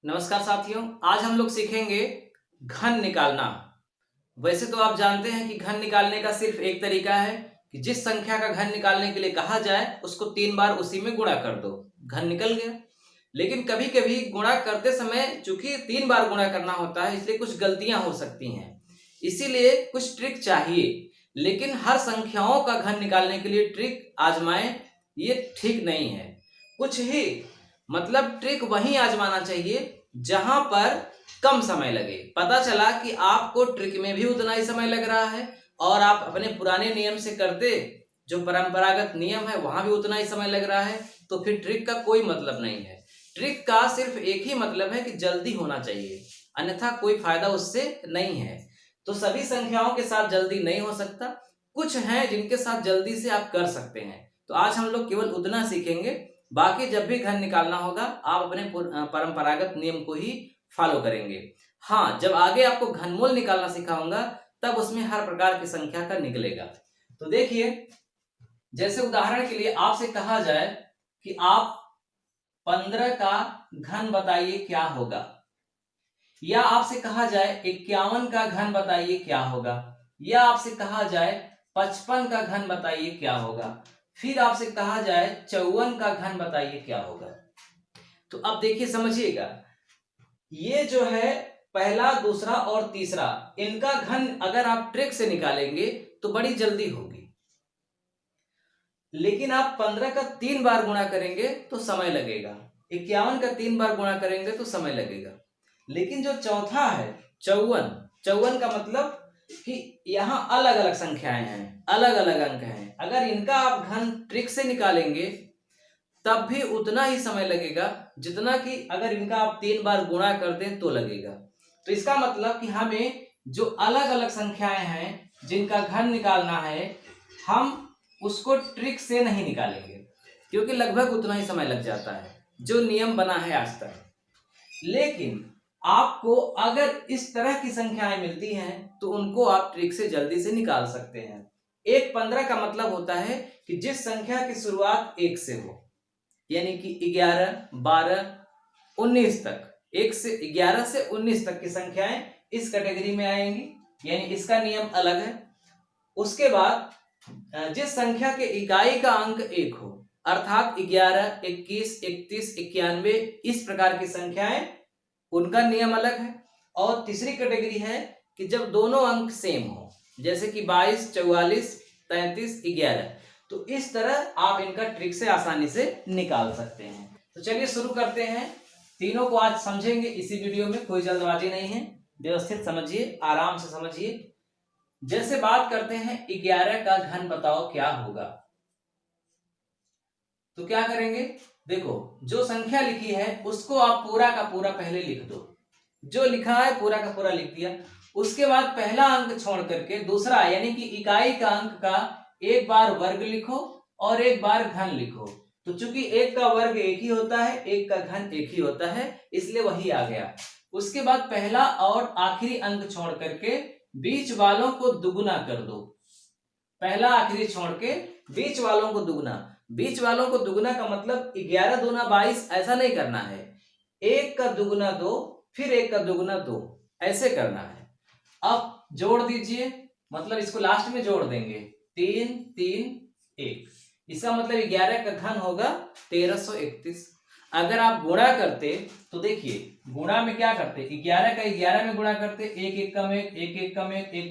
नमस्कार साथियों, आज हम लोग सीखेंगे घन निकालना। वैसे तो आप जानते हैं कि घन निकालने का सिर्फ एक तरीका है कि जिस संख्या का घन निकालने के लिए कहा जाए उसको 3 बार उसी में गुणा कर दो, घन निकल गया। लेकिन कभी कभी गुणा करते समय चूंकि 3 बार गुणा करना होता है इसलिए कुछ गलतियां हो सकती हैं, इसीलिए कुछ ट्रिक चाहिए। लेकिन हर संख्याओं का घन निकालने के लिए ट्रिक आजमाएं, ये ठीक नहीं है। कुछ ही मतलब ट्रिक वहीं आजमाना चाहिए जहां पर कम समय लगे। पता चला कि आपको ट्रिक में भी उतना ही समय लग रहा है और आप अपने पुराने नियम से करते, जो परंपरागत नियम है वहां भी उतना ही समय लग रहा है, तो फिर ट्रिक का कोई मतलब नहीं है। ट्रिक का सिर्फ एक ही मतलब है कि जल्दी होना चाहिए, अन्यथा कोई फायदा उससे नहीं है। तो सभी संख्याओं के साथ जल्दी नहीं हो सकता, कुछ हैं जिनके साथ जल्दी से आप कर सकते हैं। तो आज हम लोग केवल उतना सीखेंगे, बाकी जब भी घन निकालना होगा आप अपने परंपरागत नियम को ही फॉलो करेंगे। हाँ, जब आगे आपको घनमूल निकालना सिखाऊंगा तब उसमें हर प्रकार की संख्या का निकलेगा। तो देखिए, जैसे उदाहरण के लिए आपसे कहा जाए कि आप 15 का घन बताइए क्या होगा, या आपसे कहा जाए 51 का घन बताइए क्या होगा, या आपसे कहा जाए 55 का घन बताइए क्या होगा, फिर आपसे कहा जाए 54 का घन बताइए क्या होगा। तो अब देखिए, समझिएगा, ये जो है पहला, दूसरा और तीसरा, इनका घन अगर आप ट्रिक से निकालेंगे तो बड़ी जल्दी होगी। लेकिन आप 15 का 3 बार गुणा करेंगे तो समय लगेगा, 51 का 3 बार गुणा करेंगे तो समय लगेगा। लेकिन जो चौथा है 54, 54 का मतलब कि यहाँ अलग अलग संख्याएं हैं, अलग अलग अंक हैं, अगर इनका आप घन ट्रिक से निकालेंगे तब भी उतना ही समय लगेगा जितना कि अगर इनका आप 3 बार गुणा कर दें तो लगेगा। तो इसका मतलब कि हमें जो अलग अलग संख्याएं हैं जिनका घन निकालना है, हम उसको ट्रिक से नहीं निकालेंगे, क्योंकि लगभग उतना ही समय लग जाता है जो नियम बना है आज तक। लेकिन आपको अगर इस तरह की संख्याएं मिलती हैं तो उनको आप ट्रिक से जल्दी से निकाल सकते हैं। एक 15 का मतलब होता है कि जिस संख्या की शुरुआत 1 से हो, यानी कि 11, 12, 19 तक, 1 से 11 से 19 तक की संख्याएं इस कैटेगरी में आएंगी, यानी इसका नियम अलग है। उसके बाद जिस संख्या के इकाई का अंक 1 हो, अर्थात 11, 21, 31, 91, इस प्रकार की संख्याएं, उनका नियम अलग है। और तीसरी कैटेगरी है कि जब दोनों अंक सेम हो, जैसे कि 22, 44, 33, 11, तो इस तरह आप इनका ट्रिक से आसानी से निकाल सकते हैं। तो चलिए शुरू करते हैं। तीनों को आज समझेंगे इसी वीडियो में, कोई जल्दबाजी नहीं है, व्यवस्थित समझिए, आराम से समझिए। जैसे बात करते हैं 11 का घन बताओ क्या होगा, तो क्या करेंगे, देखो, जो संख्या लिखी है उसको आप पूरा का पूरा पहले लिख दो, जो लिखा है पूरा का पूरा लिख दिया। उसके बाद पहला अंक छोड़ करके दूसरा, यानी कि इकाई का अंक का एक बार वर्ग लिखो और एक बार घन लिखो। तो चूंकि एक का वर्ग एक ही होता है, एक का घन एक ही होता है, इसलिए वही आ गया। उसके बाद पहला और आखिरी अंक छोड़ करके बीच वालों को दुगुना कर दो, पहला आखिरी छोड़ के बीच वालों को दुगुना। बीच वालों को दुगुना का मतलब 11 दूना 22 ऐसा नहीं करना है, 1 का दुगुना 2, फिर 1 का दुगुना 2, ऐसे करना है। अब जोड़ दीजिए, मतलब इसको लास्ट में जोड़ देंगे, 3 3 1, इसका मतलब 11 का घन होगा 1331। अगर आप गुणा करते तो देखिए, गुणा में क्या करते, 11 का 11 में गुणा करते, 1 1 कम 1, 1 1 कम 1, 1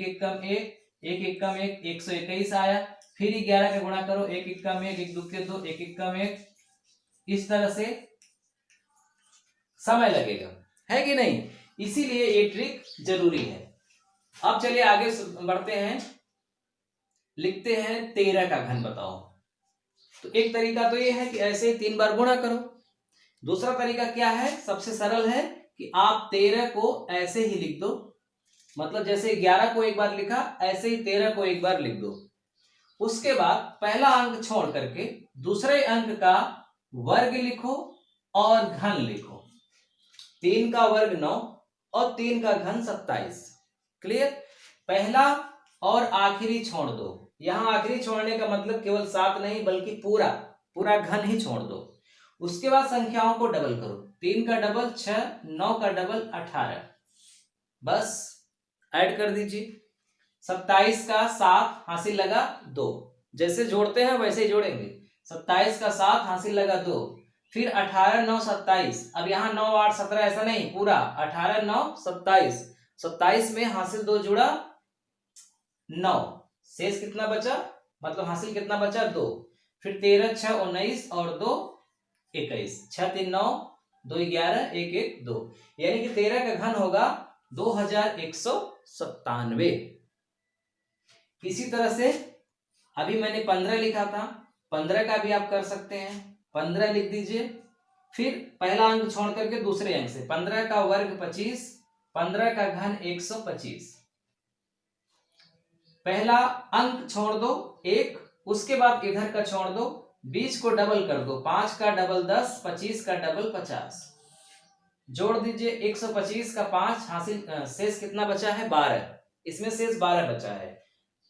1 कम 1, 1 1 कम 1, 121 आया। फिर 11 का गुणा करो, 1 1 कम 1, 1 2 के 2, 1 1 कम 1, इस तरह से समय लगेगा, है कि नहीं? इसीलिए ये ट्रिक जरूरी है। अब चलिए आगे बढ़ते हैं, लिखते हैं 13 का घन बताओ। तो एक तरीका तो ये है कि ऐसे ही 3 बार गुणा करो। दूसरा तरीका क्या है, सबसे सरल है कि आप 13 को ऐसे ही लिख दो, मतलब जैसे 11 को एक बार लिखा ऐसे ही 13 को एक बार लिख दो। उसके बाद पहला अंक छोड़ करके दूसरे अंक का वर्ग लिखो और घन लिखो। 3 का वर्ग 9 और 3 का घन 27। क्लियर? पहला और आखिरी छोड़ दो, यहां आखिरी छोड़ने का मतलब केवल 7 नहीं बल्कि पूरा पूरा घन ही छोड़ दो। उसके बाद संख्याओं को डबल करो, 3 का डबल 6, 9 का डबल 18, बस ऐड कर दीजिए। 27 का 7 हासिल लगा 2, जैसे जोड़ते हैं वैसे ही जोड़ेंगे। 27 का 7 हासिल लगा 2, फिर 18 9 27, अब यहाँ 9 8 17 ऐसा नहीं, पूरा 18 9 27, 27 में हासिल 2 जुड़ा 9, शेष कितना बचा, मतलब हासिल कितना बचा 2, फिर 13 6 19 और 2 21, 6 3 9 2 11 1 1 2, यानी कि 13 का घन होगा 2197। इसी तरह से अभी मैंने 15 लिखा था, 15 का भी आप कर सकते हैं, 15 लिख दीजिए। फिर पहला अंक छोड़ करके दूसरे अंक से, 15 का वर्ग 25, 15 का घन 125, पहला अंक छोड़ दो 1, उसके बाद इधर का छोड़ दो, बीच को डबल कर दो, 5 का डबल 10, 25 का डबल 50, जोड़ दीजिए 125 का 5 हासिल, शेष कितना बचा है 12, इसमें शेष 12 बचा है।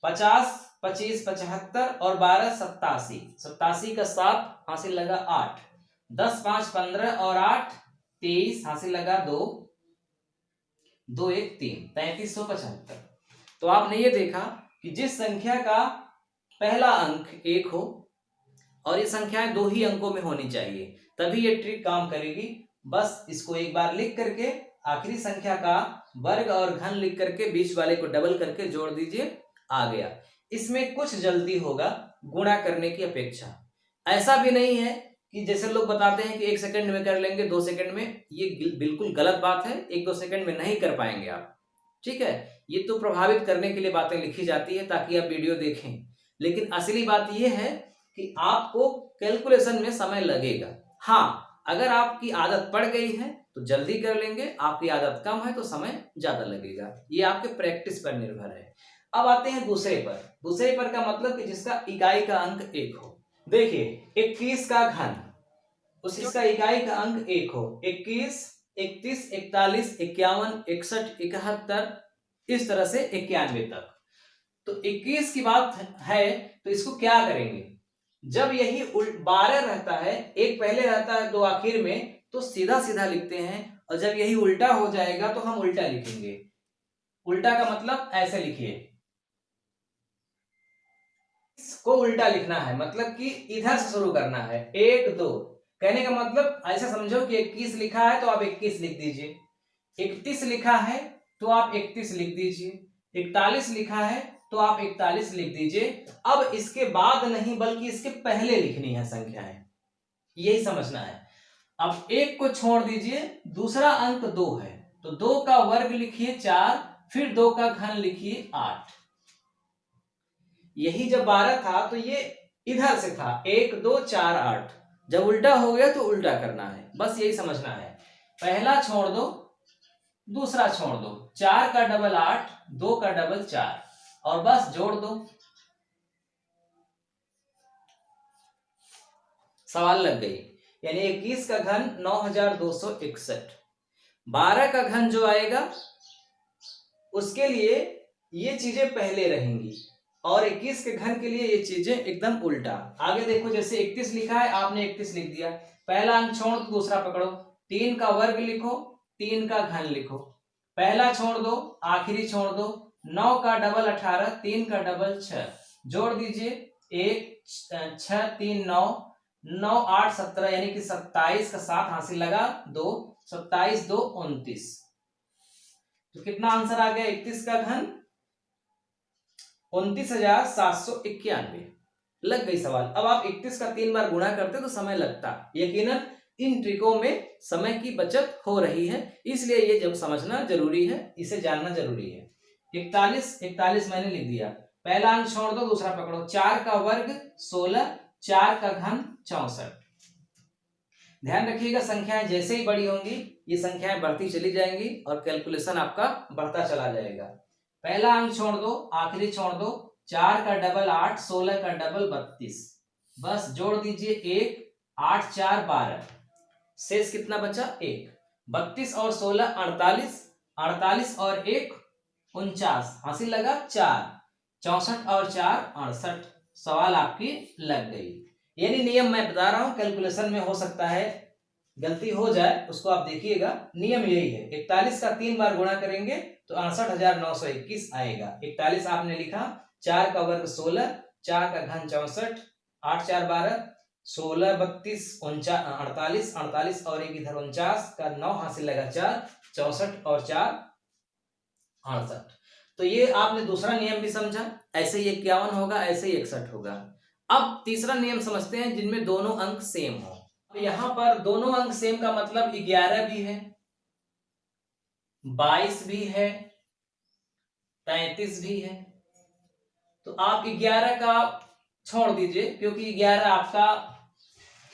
50 25 75 और 12 87, 87 का 7 हासिल लगा 8, 10 5 15 और 8 23 हासिल लगा 2 2 1 3, 3375। तो आपने ये देखा कि जिस संख्या का पहला अंक 1 हो और ये संख्याएं 2 ही अंकों में होनी चाहिए, तभी ये ट्रिक काम करेगी। बस इसको एक बार लिख करके आखिरी संख्या का वर्ग और घन लिख करके बीच वाले को डबल करके जोड़ दीजिए, आ गया। इसमें कुछ जल्दी होगा गुणा करने की अपेक्षा। ऐसा भी नहीं है कि जैसे लोग बताते हैं कि 1 सेकंड में कर लेंगे, 2 सेकंड में, ये बिल्कुल गलत बात है। 1-2 सेकंड में नहीं कर पाएंगे आप, ठीक है। ये तो प्रभावित करने के लिए बातें लिखी जाती है ताकि आप वीडियो देखें, लेकिन असली बात यह है कि आपको कैलकुलेशन में समय लगेगा। हाँ, अगर आपकी आदत पड़ गई है तो जल्दी कर लेंगे, आपकी आदत कम है तो समय ज्यादा लगेगा। ये आपके प्रैक्टिस पर निर्भर है। अब आते हैं दूसरे पर। दूसरे पर का मतलब कि जिसका इकाई का अंक 1 हो। देखिए 21 का घन, उसका इकाई का अंक 1 हो, 21 31 41 51 61 71, इस तरह से 91 तक। तो 21 की बात है तो इसको क्या करेंगे, जब यही 12 रहता है, एक पहले रहता है 2 आखिर में, तो सीधा सीधा लिखते हैं, और जब यही उल्टा हो जाएगा तो हम उल्टा लिखेंगे। उल्टा का मतलब ऐसे लिखिए, इसको उल्टा लिखना है, मतलब कि इधर से शुरू करना है। 1 2 कहने का मतलब ऐसा समझो कि 21 लिखा है तो आप 21 लिख दीजिए, 31 लिखा है तो आप 31 लिख दीजिए, 41 लिखा है तो आप 41 लिख दीजिए। अब इसके बाद नहीं बल्कि इसके पहले लिखनी है संख्याएं, यही समझना है। अब 1 को छोड़ दीजिए, दूसरा अंक 2 है तो 2 का वर्ग लिखिए 4, फिर 2 का घन लिखिए 8। यही जब 12 था तो ये इधर से था, 1 2 4 8, जब उल्टा हो गया तो उल्टा करना है, बस यही समझना है। पहला छोड़ दो, दूसरा छोड़ दो, 4 का डबल 8, 2 का डबल 4, और बस जोड़ दो, सवाल लग गई। यानी 21 का घन 9261, 12 का घन जो आएगा उसके लिए ये चीजें पहले रहेंगी, और 21 के घन के लिए ये चीजें एकदम उल्टा। आगे देखो, जैसे 31 लिखा है, आपने 31 लिख दिया, पहला अंक छोड़ दो, दूसरा पकड़ो, 3 का वर्ग लिखो, 3 का घन लिखो, पहला छोड़ दो, आखिरी छोड़ दो, 9 का डबल 18, 3 का डबल 6, जोड़ दीजिए, 1 6 3 9 9 8 17, यानी कि 27 का 7 हासिल लगा 2, 27 2 29, तो कितना आंसर आ गया 31 का घन 29,791। लग गई सवाल। अब आप 31 का 3 बार गुणा करते तो समय लगता, यकीनन इन ट्रिकों में समय की बचत हो रही है, इसलिए ये जब समझना जरूरी है, इसे जानना जरूरी है। 41 मैंने लिख दिया, पहला अंक छोड़ दो, दूसरा पकड़ो, 4 का वर्ग 16, 4 का घन 64। ध्यान रखिएगा, संख्याएं जैसे ही बड़ी होंगी ये संख्याएं बढ़ती चली जाएंगी और कैलकुलेशन आपका बढ़ता चला जाएगा। पहला अंक छोड़ दो, आखिरी छोड़ दो, 4 का डबल 8, 16 का डबल 32, बस जोड़ दीजिए 1 8 4 12, शेष कितना बचा 1, 32 और 16 48, 48 और 1 49, हासिल लगा 4, 64 और 4 68। सवाल आपकी लग गई। यानी नियम मैं बता रहा हूं, कैलकुलेशन में हो सकता है गलती हो जाए, उसको आप देखिएगा। नियम यही है, 41 का 3 बार गुणा करेंगे तो 68,921 आएगा। 41 आपने लिखा, 4 का वर्ग 16, 4 का घन 64, 8 4 12, 16 32 48, 48 और एक इधर 49 का 9 हासिल लगा 4, 64 और 4 68। तो ये आपने दूसरा नियम भी समझा। ऐसे ही 51 होगा, ऐसे ही 61 होगा। अब तीसरा नियम समझते हैं जिनमें दोनों अंक सेम हो। यहां पर दोनों अंक सेम का मतलब 11 भी है, 22 भी है, 33 भी है। तो आप 11 का छोड़ दीजिए, क्योंकि 11 आपका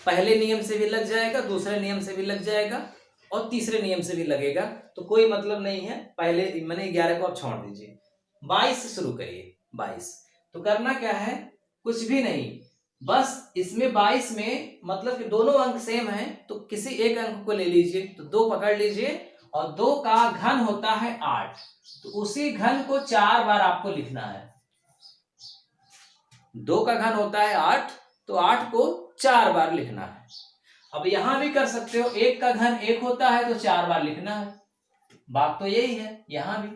पहले नियम से भी लग जाएगा, दूसरे नियम से भी लग जाएगा और तीसरे नियम से भी लगेगा, तो कोई मतलब नहीं है। पहले मैंने 11 को आप छोड़ दीजिए, 22 से शुरू करिए। 22 तो करना क्या है, कुछ भी नहीं, बस इसमें 22 में मतलब कि दोनों अंक सेम हैं, तो किसी एक अंक को ले लीजिए, तो 2 पकड़ लीजिए और 2 का घन होता है 8, तो उसी घन को 4 बार आपको लिखना है। 2 का घन होता है 8, तो 8 को 4 बार लिखना है। अब यहां भी कर सकते हो, 1 का घन 1 होता है तो 4 बार लिखना है, बात तो यही है यहां भी।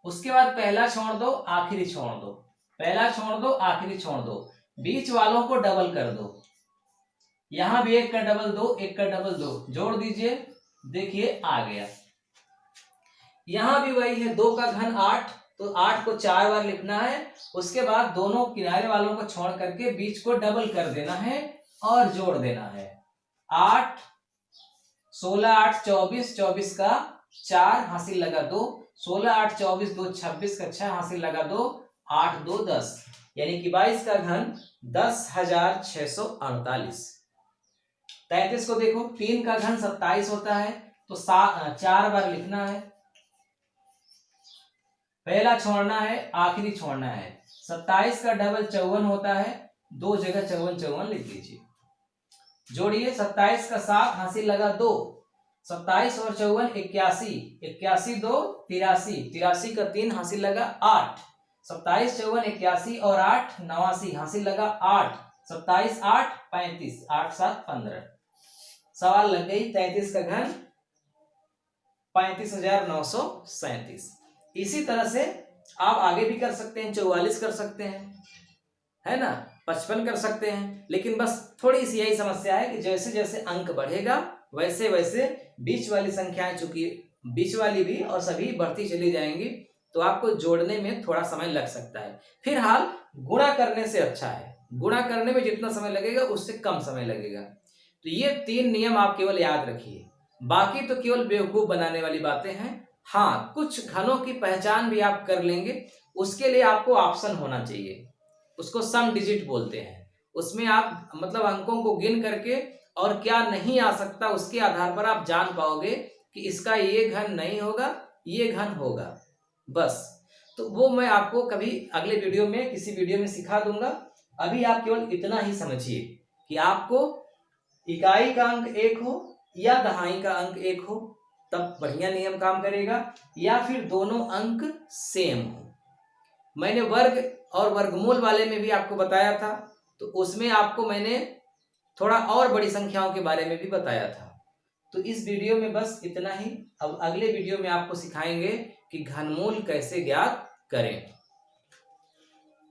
उसके बाद पहला छोड़ दो, आखिरी छोड़ दो, पहला छोड़ दो, आखिरी छोड़ दो, बीच वालों को डबल कर दो। यहां भी 1 का डबल 2, 1 का डबल 2, जोड़ दीजिए, देखिए आ गया। यहां भी वही है, 2 का घन 8, तो 8 को 4 बार लिखना है। उसके बाद दोनों किनारे वालों को छोड़ करके बीच को डबल कर देना है और जोड़ देना है। 8 16 8 24, 24 का 4 हासिल लगा 2, 16 8 24 2 26 का 6 हासिल लगा 2, 8 2 10, यानी कि 22 का घन 10,648। 33 को देखो, 3 का घन 27 होता है, तो 4 बार लिखना है, पहला छोड़ना है, आखिरी छोड़ना है। 27 का डबल 54 होता है, 2 जगह 54 54 लिख लीजिए। जोड़िए, 27 का 7 हासिल लगा 2, 27 और 54 81, 81 2 83, 83 का 3 हासिल लगा 8, 27 54 81 और 8 89 हासिल लगा 8, 27 8 35, 8 7 15। सवाल लग गई, 33 का घन 35,937। इसी तरह से आप आगे भी कर सकते हैं, 44 कर सकते हैं, है ना, 55 कर सकते हैं। लेकिन बस थोड़ी सी यही समस्या है कि जैसे जैसे अंक बढ़ेगा वैसे वैसे बीच वाली संख्याएं, चूंकि बीच वाली भी और सभी बढ़ती चली जाएंगी, तो आपको जोड़ने में थोड़ा समय लग सकता है। फिलहाल गुणा करने से अच्छा है, गुणा करने में जितना समय लगेगा उससे कम समय लगेगा। तो ये 3 नियम आप केवल याद रखिए, बाकी तो केवल बेवकूफ बनाने वाली बातें हैं। हाँ, कुछ घनों की पहचान भी आप कर लेंगे, उसके लिए आपको ऑप्शन होना चाहिए, उसको सम डिजिट बोलते हैं। उसमें आप मतलब अंकों को गिन करके और क्या नहीं आ सकता उसके आधार पर आप जान पाओगे कि इसका ये घन नहीं होगा, ये घन होगा, बस। तो वो मैं आपको कभी अगले वीडियो में, किसी वीडियो में सिखा दूंगा। अभी आप केवल इतना ही समझिए कि आपको इकाई का अंक 1 हो या दहाई का अंक 1 हो, तब बढ़िया नियम काम करेगा, या फिर दोनों अंक सेम हो। मैंने वर्ग और वर्गमूल वाले में भी आपको बताया था, तो उसमें आपको मैंने थोड़ा और बड़ी संख्याओं के बारे में भी बताया था। तो इस वीडियो में बस इतना ही। अब अगले वीडियो में आपको सिखाएंगे कि घनमूल कैसे ज्ञात करें।